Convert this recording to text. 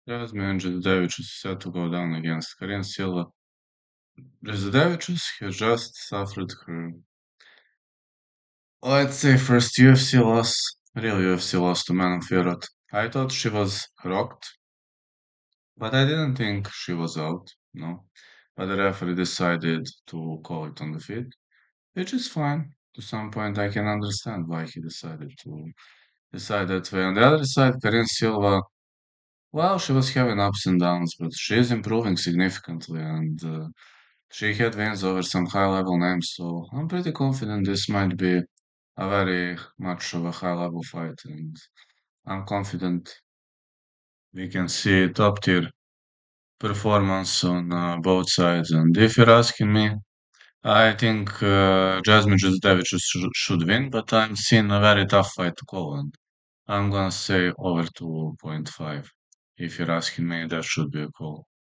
Jasmine Jazdevic is set to go down against Karen Silva. Jazdevic has just suffered her, let's say, first UFC loss, real UFC loss to Manon Fiorot. I thought she was rocked, but I didn't think she was out, no. But the referee decided to call it on the feet, which is fine. To some point, I can understand why he decided to decide that way. On the other side, Karen Silva, well, she was having ups and downs, but she is improving significantly, and she had wins over some high-level names, so I'm pretty confident this might be a very much of a high-level fight, and I'm confident we can see top-tier performance on both sides. And if you're asking me, I think Jasmine Jasdevic should win, but I'm seeing a very tough fight to call, and I'm gonna say over 2.5. If you're asking me, that should be a call.